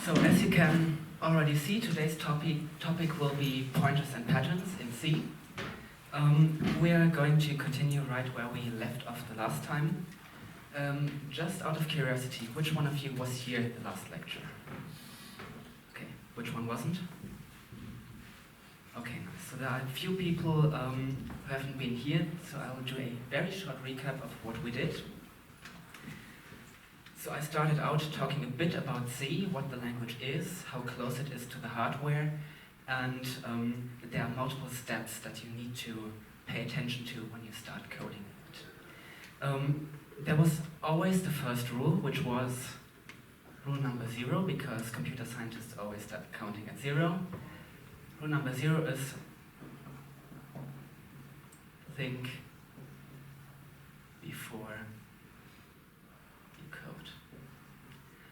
So as you can already see, today's topic will be pointers and patterns in C. We are going to continue right where we left off the last time. Just out of curiosity, which one of you was here at the last lecture? Okay, which one wasn't? Okay, nice. So there are a few people who haven't been here, so I will do a very short recap of what we did. So I started out talking a bit about C, what the language is, how close it is to the hardware, and that there are multiple steps that you need to pay attention to when you start coding it. There was always the first rule, which was rule number 0, because computer scientists always start counting at 0. Rule number 0 is think before you code.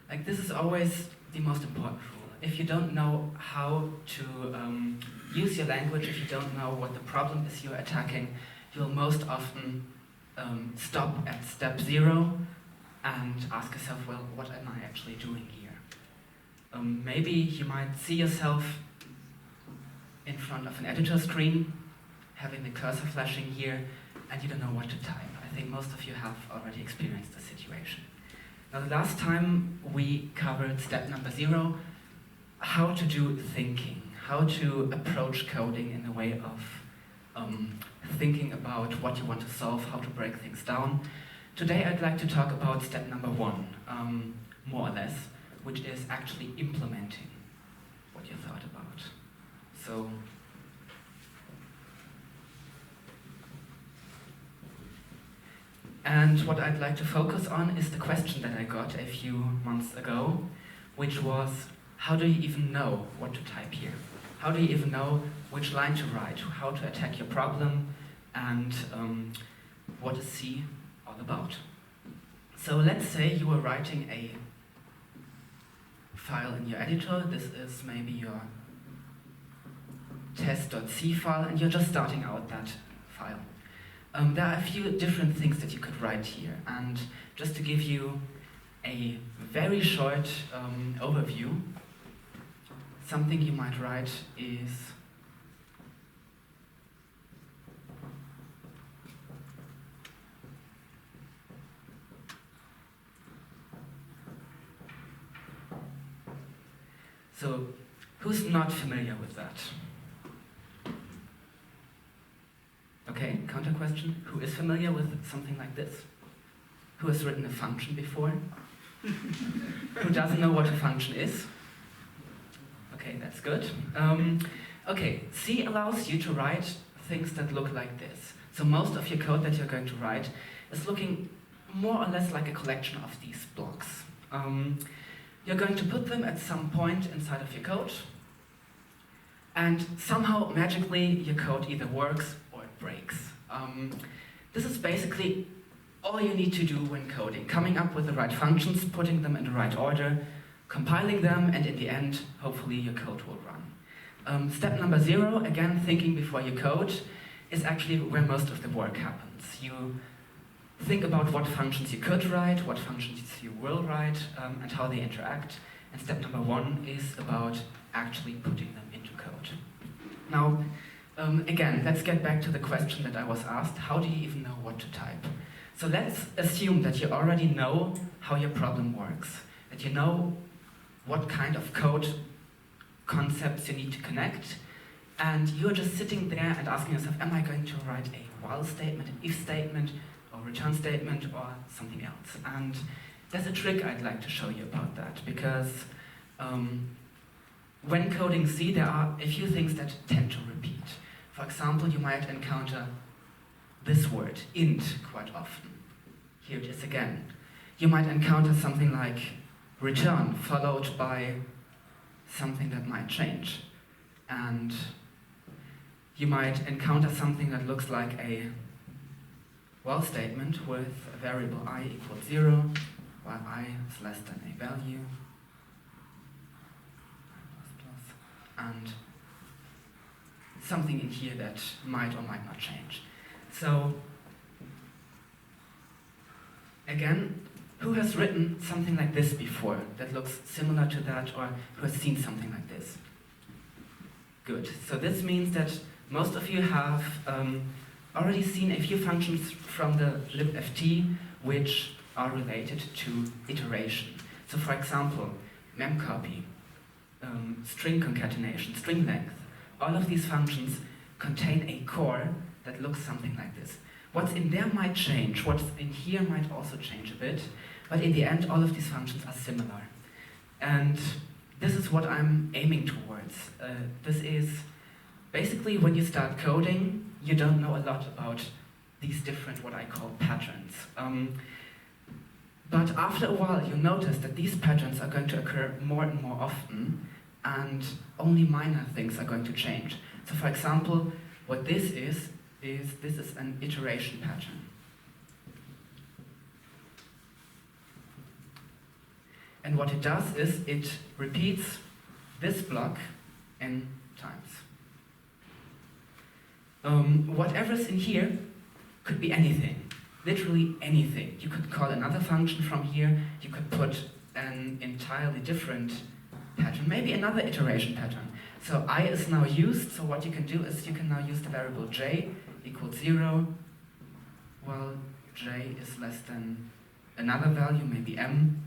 Like, this is always the most important rule. If you don't know how to use your language, if you don't know what the problem is you're attacking, you'll most often stop at step 0 and ask yourself, well, what am I actually doing here? Maybe you might see yourself in front of an editor screen, having the cursor flashing here, and you don't know what to type. I think most of you have already experienced the situation. Now, the last time we covered step number 0, how to do thinking, how to approach coding in a way of thinking about what you want to solve, how to break things down. Today I'd like to talk about step number 1, more or less, which is actually implementing what you thought about. So, and what I'd like to focus on is the question that I got a few months ago, which was, how do you even know what to type here? How do you even know which line to write, how to attack your problem, and what is C all about? So let's say you were writing a file in your editor. This is maybe your test.c file, and you're just starting out that file. There are a few different things that you could write here, and just to give you a very short overview, something you might write is so, who's not familiar with that? Okay, counter question. Who is familiar with something like this? Who has written a function before? Who doesn't know what a function is? Okay, that's good. Okay, C allows you to write things that look like this. So most of your code that you're going to write is looking more or less like a collection of these blocks. You're going to put them at some point inside of your code, and somehow, magically, your code either works or it breaks. This is basically all you need to do when coding, coming up with the right functions, putting them in the right order, compiling them, and in the end, hopefully your code will run. Step number 0, again, thinking before you code, is actually where most of the work happens. You think about what functions you could write, what functions you will write, and how they interact. And step number 1 is about actually putting them into code. Now, again, let's get back to the question that I was asked. How do you even know what to type? So let's assume that you already know how your problem works, that you know what kind of code concepts you need to connect, and you're just sitting there and asking yourself, am I going to write a while statement, an if statement, or return statement, or something else? And there's a trick I'd like to show you about that, because when coding C, there are a few things that tend to repeat. For example, you might encounter this word, int, quite often. Here it is again. You might encounter something like return, followed by something that might change. And you might encounter something that looks like a while statement with a variable I equals 0, while I is less than a value, and something in here that might or might not change. So, again, Who has written something like this before, that looks similar to that, or who has seen something like this? Good. So this means that most of you have already seen a few functions from the libft which are related to iteration. So for example, memcopy, string concatenation, string length. All of these functions contain a core that looks something like this. What's in there might change, what's in here might also change a bit, but in the end all of these functions are similar. And this is what I'm aiming towards. This is basically when you start coding, you don't know a lot about these different, what I call patterns. But after a while, you notice that these patterns are going to occur more and more often, and only minor things are going to change. So for example, what this is an iteration pattern. And what it does is it repeats this block n times. Whatever's in here could be anything, literally anything. You could call another function from here, you could put an entirely different pattern, maybe another iteration pattern. So I is now used, so what you can do is you can now use the variable j equals 0, while j is less than another value, maybe m,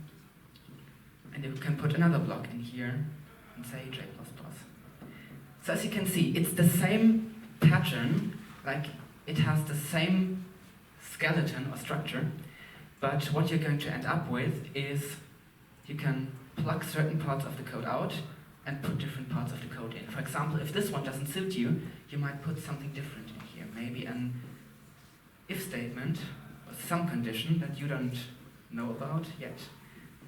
and you can put another block in here and say j++. So as you can see, it's the same pattern, like it has the same skeleton or structure, but what you're going to end up with is you can plug certain parts of the code out and put different parts of the code in. For example, if this one doesn't suit you, you might put something different in here, maybe an if statement or some condition that you don't know about yet,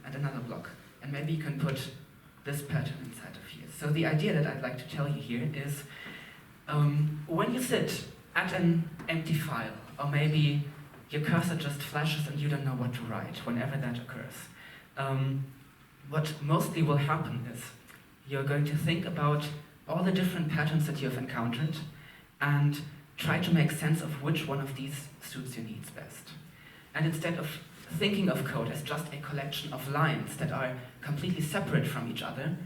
and another block. And maybe you can put this pattern inside of here. So the idea that I'd like to tell you here is when you sit at an empty file, or maybe your cursor just flashes and you don't know what to write, whenever that occurs, what mostly will happen is you're going to think about all the different patterns that you've encountered and try to make sense of which one of these suits your needs best. And instead of thinking of code as just a collection of lines that are completely separate from each other,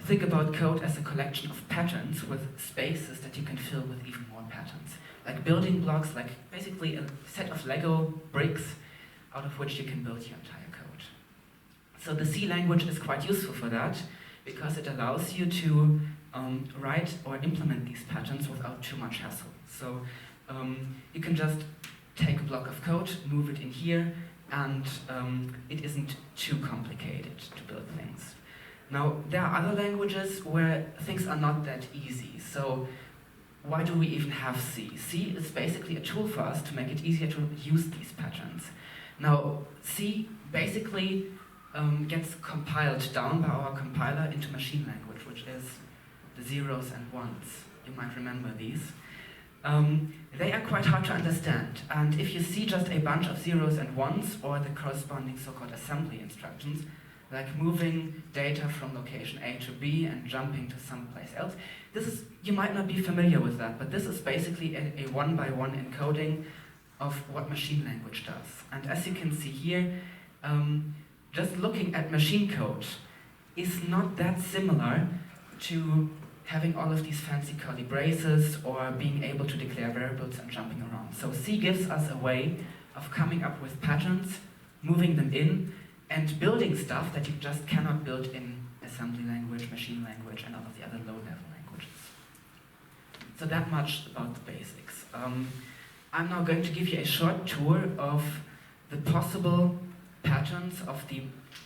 think about code as a collection of patterns with spaces that you can fill with even more patterns. Like building blocks, like basically a set of Lego bricks out of which you can build your entire code. So the C language is quite useful for that because it allows you to write or implement these patterns without too much hassle. So you can just take a block of code, move it in here, and it isn't too complicated to build things. Now, there are other languages where things are not that easy. So why do we even have C? C is basically a tool for us to make it easier to use these patterns. Now, C basically gets compiled down by our compiler into machine language, which is the zeros and ones. You might remember these. They are quite hard to understand, and if you see just a bunch of zeros and ones, or the corresponding so-called assembly instructions, like moving data from location A to B and jumping to someplace else, you might not be familiar with that, but this is basically a one-by-one encoding of what machine language does. And as you can see here, just looking at machine code is not that similar to having all of these fancy curly braces or being able to declare variables and jumping around. So C gives us a way of coming up with patterns, moving them in, and building stuff that you just cannot build in assembly language, machine language, and all of the other low-level languages. So that much about the basics. I'm now going to give you a short tour of the possible patterns, of the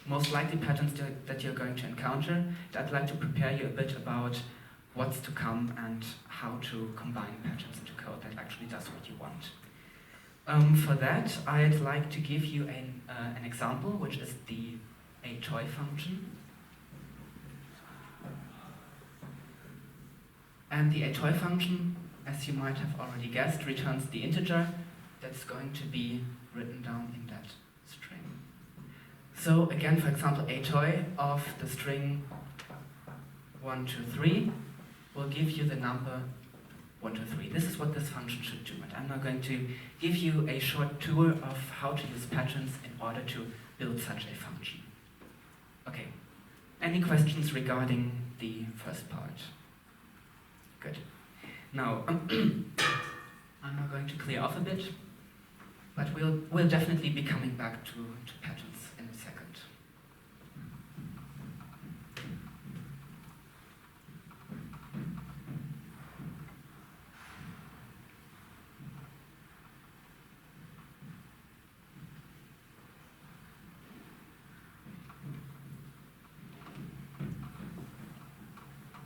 most likely patterns that you're going to encounter. I'd like to prepare you a bit about what's to come and how to combine patterns into code that actually does what you want. For that, I'd like to give you an example, which is the atoy function. And the atoy function, as you might have already guessed, returns the integer that's going to be written down in that string. So again, for example, atoy of the string 1, 2, 3 will give you the number 1, 2, 3. This is what this function should do. And I'm now going to give you a short tour of how to use patterns in order to build such a function. Okay, any questions regarding the first part? Good. Now, I'm now going to clear off a bit, but we'll definitely be coming back to patterns in a second.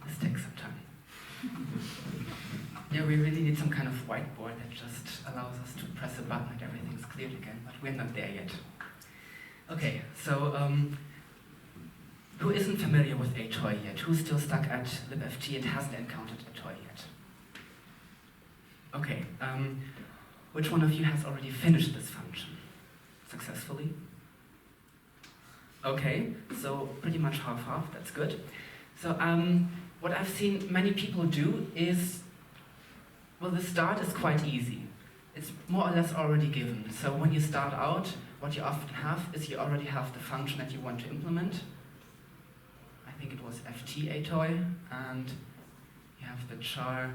This takes some time. Yeah, we really need some kind of whiteboard that just allows us to press a button and everything's cleared again, but we're not there yet. Okay, so who isn't familiar with a toy yet? Who's still stuck at libft and hasn't encountered a toy yet? Okay, which one of you has already finished this function successfully? Okay, so pretty much half-half, that's good. So what I've seen many people do is, well, the start is quite easy. It's more or less already given. So when you start out, what you often have is you already have the function that you want to implement. I think it was ft_atoy, and you have the char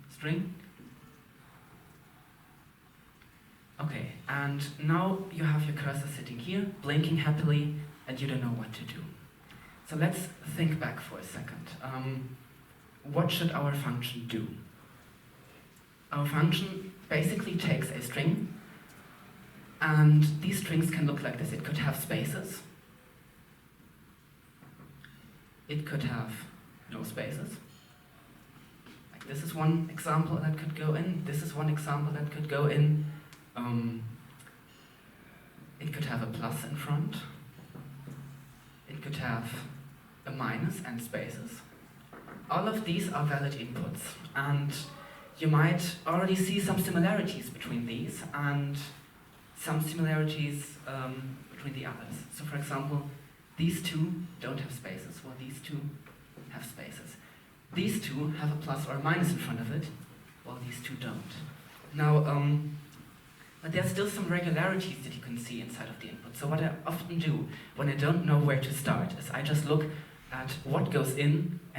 string. Okay, and now you have your cursor sitting here, blinking happily, and you don't know what to do. So let's think back for a second. What should our function do? Our function basically takes a string, and these strings can look like this. It could have spaces. It could have no spaces. Like this is one example that could go in. This is one example that could go in. It could have a plus in front. It could have a minus and spaces. All of these are valid inputs, and you might already see some similarities between these and some similarities between the others. So for example, these two don't have spaces, while these two have spaces. These two have a plus or a minus in front of it, while these two don't. Now, but there's still some regularities that you can see inside of the input. So what I often do when I don't know where to start is I just look at what goes in